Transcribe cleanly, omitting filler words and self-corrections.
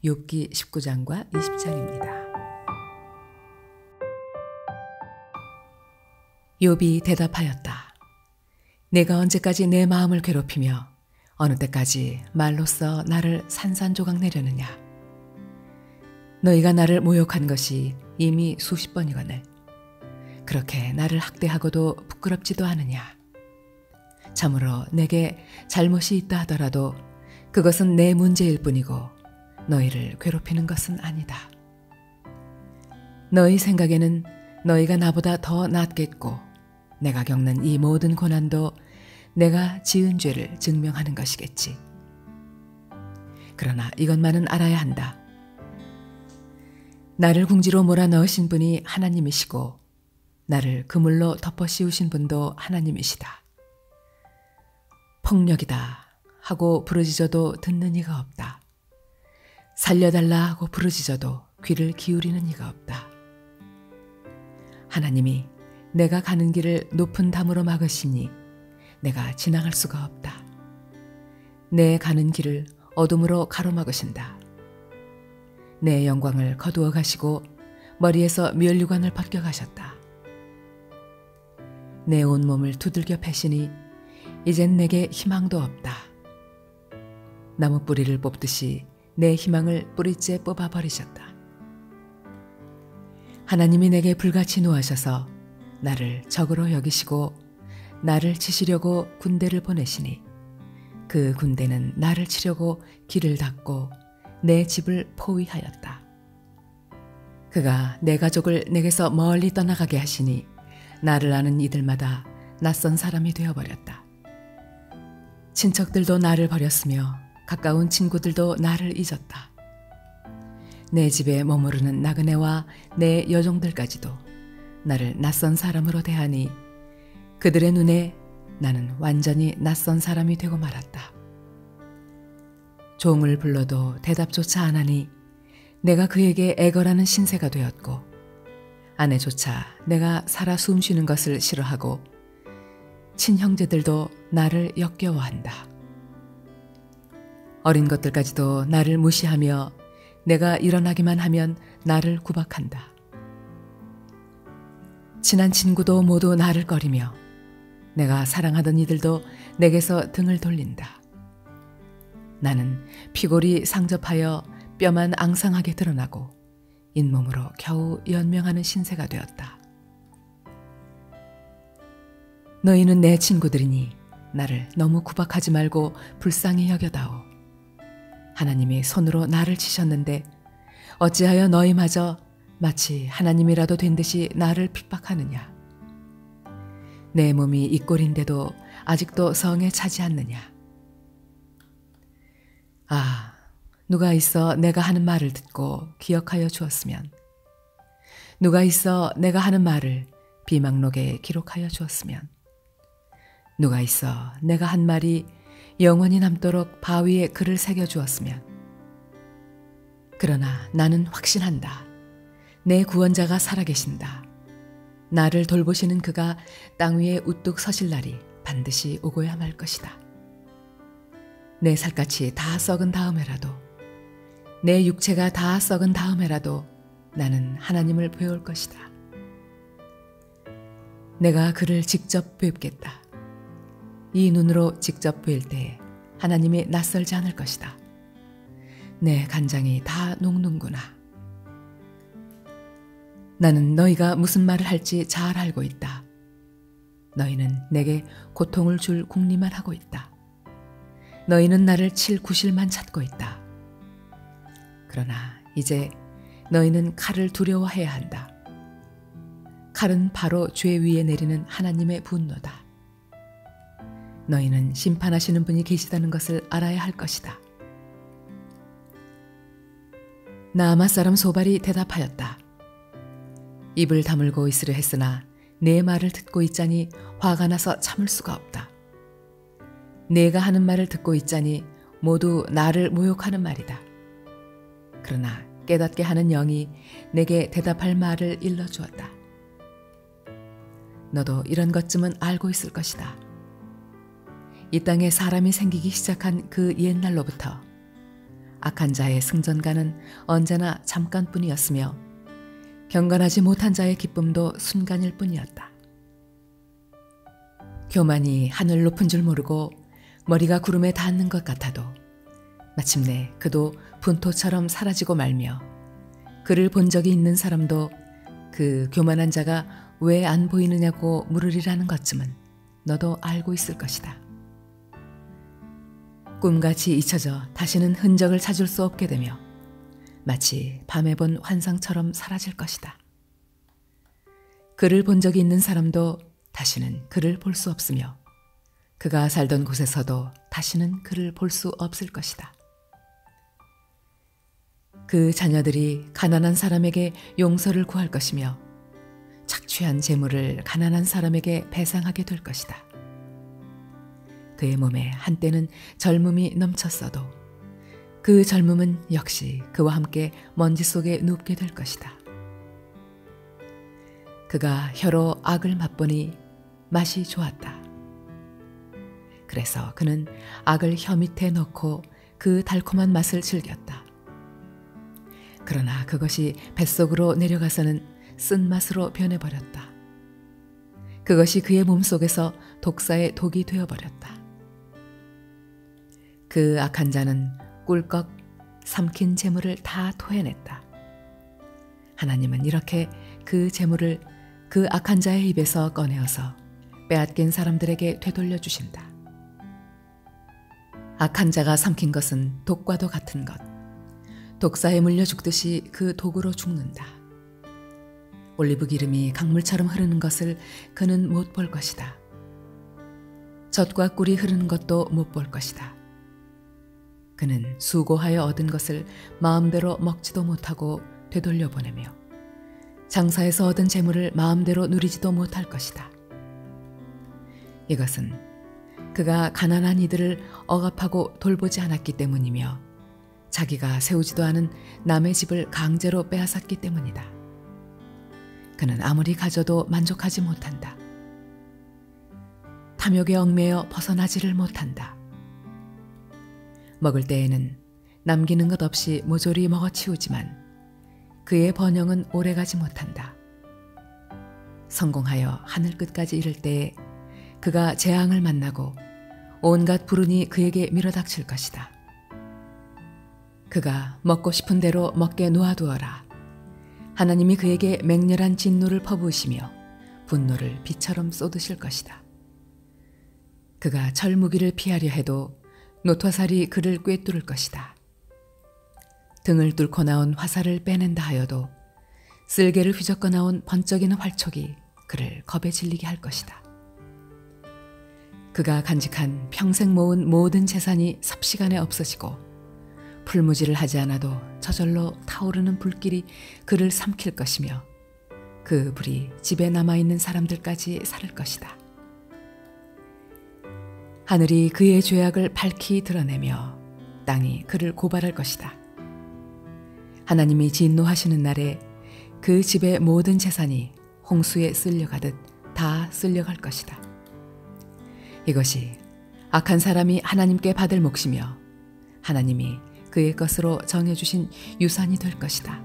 욥기 19장과 20장입니다. 욥이 대답하였다. 내가 언제까지 내 마음을 괴롭히며 어느 때까지 말로써 나를 산산조각 내려느냐. 너희가 나를 모욕한 것이 이미 수십 번이거늘 그렇게 나를 학대하고도 부끄럽지도 않으냐. 참으로 내게 잘못이 있다 하더라도 그것은 내 문제일 뿐이고 너희를 괴롭히는 것은 아니다. 너희 생각에는 너희가 나보다 더 낫겠고 내가 겪는 이 모든 고난도 내가 지은 죄를 증명하는 것이겠지. 그러나 이것만은 알아야 한다. 나를 궁지로 몰아넣으신 분이 하나님이시고 나를 그물로 덮어 씌우신 분도 하나님이시다. 폭력이다 하고 부르짖어도 듣는 이가 없다. 살려달라 하고 부르짖어도 귀를 기울이는 이가 없다. 하나님이 내가 가는 길을 높은 담으로 막으시니 내가 지나갈 수가 없다. 내 가는 길을 어둠으로 가로막으신다. 내 영광을 거두어 가시고 머리에서 면류관을 벗겨 가셨다. 내 온몸을 두들겨 패시니 이젠 내게 희망도 없다. 나무 뿌리를 뽑듯이 내 희망을 뿌리째 뽑아버리셨다. 하나님이 내게 불같이 노하셔서 나를 적으로 여기시고 나를 치시려고 군대를 보내시니 그 군대는 나를 치려고 길을 닫고 내 집을 포위하였다. 그가 내 가족을 내게서 멀리 떠나가게 하시니 나를 아는 이들마다 낯선 사람이 되어버렸다. 친척들도 나를 버렸으며 가까운 친구들도 나를 잊었다. 내 집에 머무르는 나그네와 내 여종들까지도 나를 낯선 사람으로 대하니 그들의 눈에 나는 완전히 낯선 사람이 되고 말았다. 종을 불러도 대답조차 안 하니 내가 그에게 애걸하는 신세가 되었고 아내조차 내가 살아 숨쉬는 것을 싫어하고 친형제들도 나를 역겨워한다. 어린 것들까지도 나를 무시하며 내가 일어나기만 하면 나를 구박한다. 친한 친구도 모두 나를 꺼리며 내가 사랑하던 이들도 내게서 등을 돌린다. 나는 피골이 상접하여 뼈만 앙상하게 드러나고 잇몸으로 겨우 연명하는 신세가 되었다. 너희는 내 친구들이니 나를 너무 구박하지 말고 불쌍히 여겨다오. 하나님이 손으로 나를 치셨는데 어찌하여 너희마저 마치 하나님이라도 된 듯이 나를 핍박하느냐. 내 몸이 이 꼴인데도 아직도 성에 차지 않느냐. 아, 누가 있어 내가 하는 말을 듣고 기억하여 주었으면, 누가 있어 내가 하는 말을 비망록에 기록하여 주었으면, 누가 있어 내가 한 말이 영원히 남도록 바위에 글을 새겨 주었으면. 그러나 나는 확신한다. 내 구원자가 살아계신다. 나를 돌보시는 그가 땅 위에 우뚝 서실 날이 반드시 오고야 말 것이다. 내 살갗이 다 썩은 다음에라도, 내 육체가 다 썩은 다음에라도 나는 하나님을 배울 것이다. 내가 그를 직접 뵙겠다. 이 눈으로 직접 뵐 때에 하나님이 낯설지 않을 것이다. 내 간장이 다 녹는구나. 나는 너희가 무슨 말을 할지 잘 알고 있다. 너희는 내게 고통을 줄 궁리만 하고 있다. 너희는 나를 칠 구실만 찾고 있다. 그러나 이제 너희는 칼을 두려워해야 한다. 칼은 바로 죄 위에 내리는 하나님의 분노다. 너희는 심판하시는 분이 계시다는 것을 알아야 할 것이다. 나아마 사람 소발이 대답하였다. 입을 다물고 있으려 했으나 내 말을 듣고 있자니 화가 나서 참을 수가 없다. 내가 하는 말을 듣고 있자니 모두 나를 모욕하는 말이다. 그러나 깨닫게 하는 영이 내게 대답할 말을 일러주었다. 너도 이런 것쯤은 알고 있을 것이다. 이 땅에 사람이 생기기 시작한 그 옛날로부터 악한 자의 승전가는 언제나 잠깐뿐이었으며 경건하지 못한 자의 기쁨도 순간일 뿐이었다. 교만이 하늘 높은 줄 모르고 머리가 구름에 닿는 것 같아도 마침내 그도 분토처럼 사라지고 말며 그를 본 적이 있는 사람도 그 교만한 자가 왜 안 보이느냐고 물으리라는 것쯤은 너도 알고 있을 것이다. 꿈같이 잊혀져 다시는 흔적을 찾을 수 없게 되며 마치 밤에 본 환상처럼 사라질 것이다. 그를 본 적이 있는 사람도 다시는 그를 볼 수 없으며 그가 살던 곳에서도 다시는 그를 볼 수 없을 것이다. 그 자녀들이 가난한 사람에게 용서를 구할 것이며 착취한 재물을 가난한 사람에게 배상하게 될 것이다. 그의 몸에 한때는 젊음이 넘쳤어도 그 젊음은 역시 그와 함께 먼지 속에 눕게 될 것이다. 그가 혀로 악을 맛보니 맛이 좋았다. 그래서 그는 악을 혀 밑에 넣고 그 달콤한 맛을 즐겼다. 그러나 그것이 뱃속으로 내려가서는 쓴맛으로 변해버렸다. 그것이 그의 몸속에서 독사의 독이 되어버렸다. 그 악한 자는 꿀꺽 삼킨 재물을 다 토해냈다. 하나님은 이렇게 그 재물을 그 악한 자의 입에서 꺼내어서 빼앗긴 사람들에게 되돌려 주신다. 악한 자가 삼킨 것은 독과도 같은 것. 독사에 물려 죽듯이 그 독으로 죽는다. 올리브 기름이 강물처럼 흐르는 것을 그는 못 볼 것이다. 젖과 꿀이 흐르는 것도 못 볼 것이다. 그는 수고하여 얻은 것을 마음대로 먹지도 못하고 되돌려 보내며 장사에서 얻은 재물을 마음대로 누리지도 못할 것이다. 이것은 그가 가난한 이들을 억압하고 돌보지 않았기 때문이며 자기가 세우지도 않은 남의 집을 강제로 빼앗았기 때문이다. 그는 아무리 가져도 만족하지 못한다. 탐욕에 얽매여 벗어나지를 못한다. 먹을 때에는 남기는 것 없이 모조리 먹어치우지만 그의 번영은 오래가지 못한다. 성공하여 하늘 끝까지 이를 때에 그가 재앙을 만나고 온갖 불운이 그에게 밀어닥칠 것이다. 그가 먹고 싶은 대로 먹게 놓아두어라. 하나님이 그에게 맹렬한 진노를 퍼부으시며 분노를 비처럼 쏟으실 것이다. 그가 철무기를 피하려 해도 노토살이 그를 꿰뚫을 것이다. 등을 뚫고 나온 화살을 빼낸다 하여도 쓸개를 휘젓고 나온 번쩍이는 활촉이 그를 겁에 질리게 할 것이다. 그가 간직한 평생 모은 모든 재산이 삽시간에 없어지고 풀무지를 하지 않아도 저절로 타오르는 불길이 그를 삼킬 것이며 그 불이 집에 남아있는 사람들까지 살을 것이다. 하늘이 그의 죄악을 밝히 드러내며 땅이 그를 고발할 것이다. 하나님이 진노하시는 날에 그 집의 모든 재산이 홍수에 쓸려가듯 다 쓸려갈 것이다. 이것이 악한 사람이 하나님께 받을 몫이며 하나님이 그의 것으로 정해주신 유산이 될 것이다.